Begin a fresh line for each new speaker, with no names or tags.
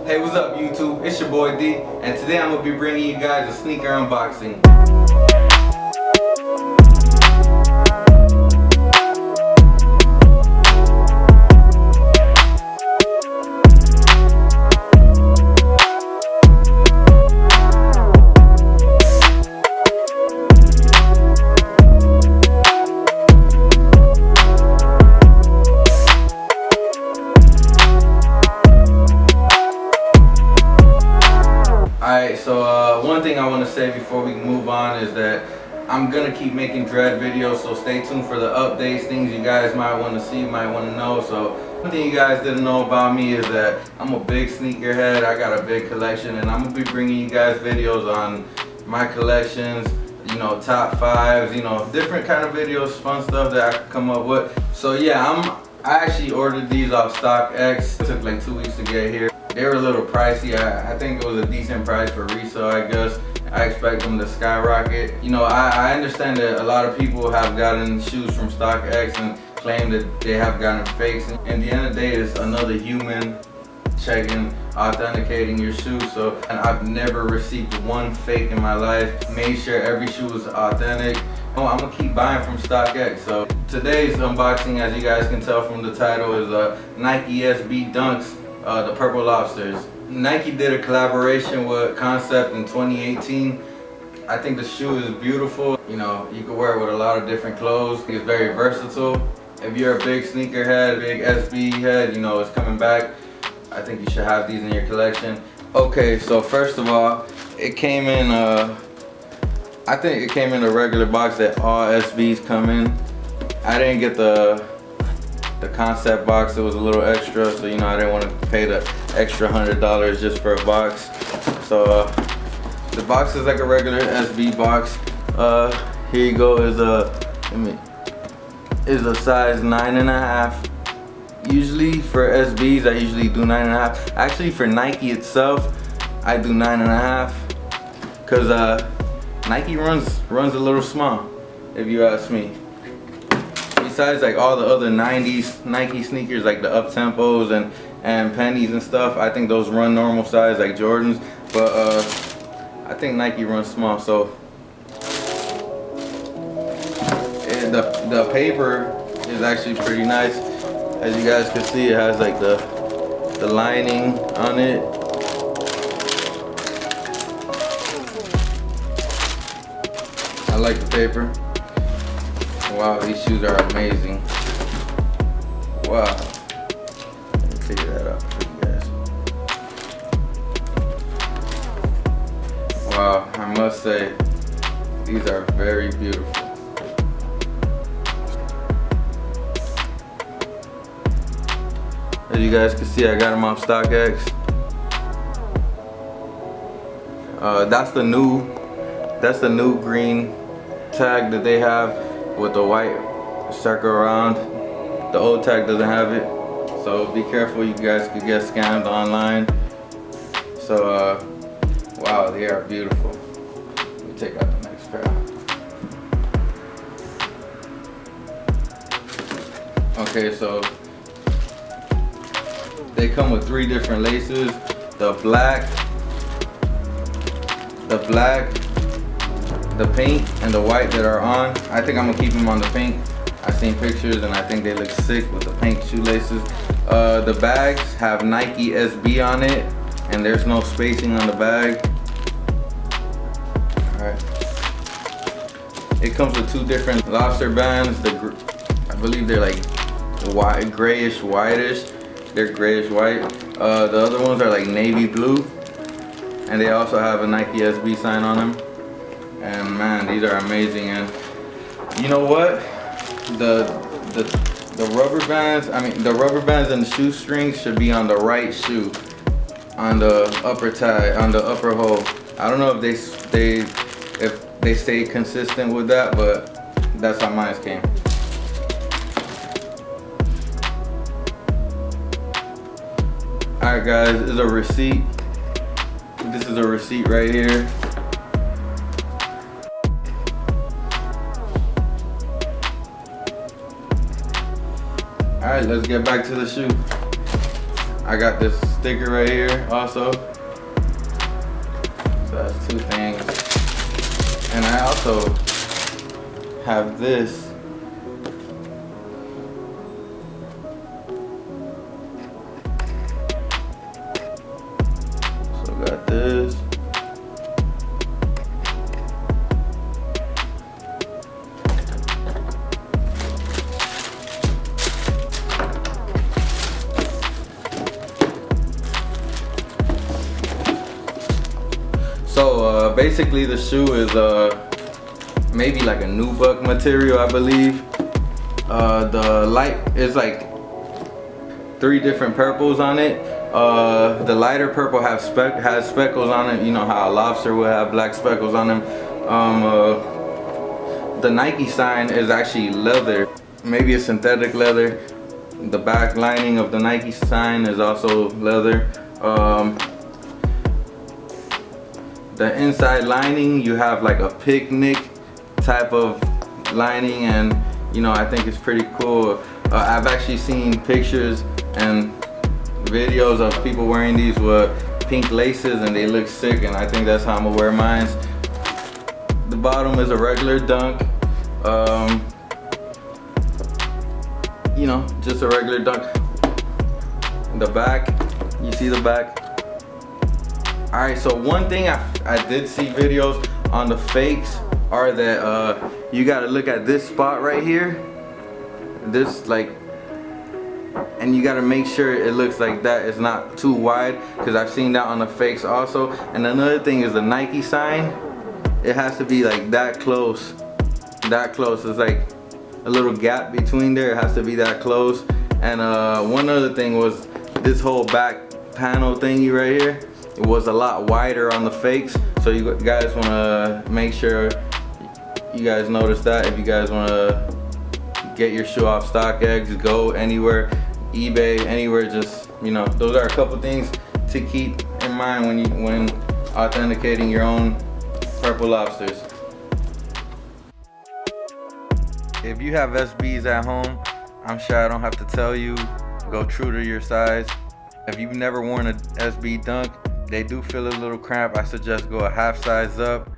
Hey, what's up YouTube? It's your boy D, and today I'm going to be bringing you guys a sneaker unboxing. Alright, so one thing I want to say before we move on is that I'm going to keep making dread videos, so stay tuned for the updates, things you guys might want to see, might want to know. So one thing you guys didn't know about me is that I'm a big sneakerhead. I got a big collection, and I'm going to be bringing you guys videos on my collections, you know, top fives, you know, different kind of videos, fun stuff that I could come up with. So yeah, I actually ordered these off StockX. It took like 2 weeks to get here. They were a little pricey. I think it was a decent price for resale, I guess. I expect them to skyrocket. You know, I understand that a lot of people have gotten shoes from StockX and claim that they have gotten fakes. And at the end of the day, it's another human checking, authenticating your shoe. So, and I've never received one fake in my life. Made sure every shoe was authentic. I'm gonna keep buying from StockX. So today's unboxing, as you guys can tell from the title, is Nike SB Dunks. The Purple Lobsters. Nike did a collaboration with Concept in 2018. I think the shoe is beautiful. You know, you can wear it with a lot of different clothes. It's very versatile. If you're a big sneakerhead, big SB head, you know, it's coming back. I think you should have these in your collection. Okay, so first of all, it came in, I think it came in a regular box that all SBs come in. I didn't get the Concept box. It was a little extra, so you know I didn't want to pay the extra $100 just for a box. So the box is like a regular SB box. Here you go, is a size 9.5. Usually for SBs I usually do 9.5. Actually for Nike itself I do 9.5 because Nike runs a little small, if you ask me. Besides like all the other 90s Nike sneakers like the up-tempos and pennies and stuff, I think those run normal size like Jordans, but I think Nike runs small. So the paper is actually pretty nice. As you guys can see, it has like the lining on it. I like the paper. Wow, these shoes are amazing. Wow. Let me figure that out for you guys. Wow, I must say, these are very beautiful. As you guys can see, I got them off StockX. That's the new green tag that they have with the white circle around. The old tag doesn't have it, so be careful, you guys could get scammed online. So wow, they are beautiful. Let me take out the next pair. Okay, so they come with 3 different laces. The black, the pink, and the white that are on. I think I'm gonna keep them on the pink. I've seen pictures and I think they look sick with the pink shoelaces. The bags have Nike SB on it, and there's no spacing on the bag. Alright. It comes with 2 different lobster bands. I believe they're like white, grayish, whitish. They're grayish white. The other ones are like navy blue, and they also have a Nike SB sign on them. And man, these are amazing. And you know what? The rubber bands, the rubber bands and the shoestrings should be on the right shoe, on the upper tie, on the upper hole. I don't know if they stay consistent with that, but that's how mine came. Alright guys, this is a receipt. This is a receipt right here. Alright, let's get back to the shoe. I got this sticker right here also. So that's 2 things. And I also have this. So got this. So basically the shoe is maybe like a nubuck material, I believe. The light is like 3 different purples on it. The lighter purple has speckles on it. You know how a lobster would have black speckles on them. The Nike sign is actually leather, maybe a synthetic leather. The back lining of the Nike sign is also leather. The inside lining, you have like a picnic type of lining, and you know, I think it's pretty cool. I've actually seen pictures and videos of people wearing these with pink laces and they look sick, and I think that's how I'm gonna wear mine. The bottom is a regular dunk. You know, just a regular dunk. The back, you see the back. Alright, so one thing I did see videos on the fakes are that you gotta look at this spot right here. This like, and you gotta make sure it looks like that. It's not too wide, because I've seen that on the fakes also. And another thing is the Nike sign. It has to be like that close. That close. It's like a little gap between there. It has to be that close. And one other thing was this whole back panel thingy right here. It was a lot wider on the fakes, so you guys want to make sure you guys notice that. If you guys want to get your shoe off StockX, go anywhere, eBay, anywhere, just, you know, those are a couple things to keep in mind when authenticating your own purple lobsters. If you have SBs at home, I'm sure I don't have to tell you, go true to your size. If you've never worn a SB Dunk, they do feel a little cramped. I suggest go a half size up.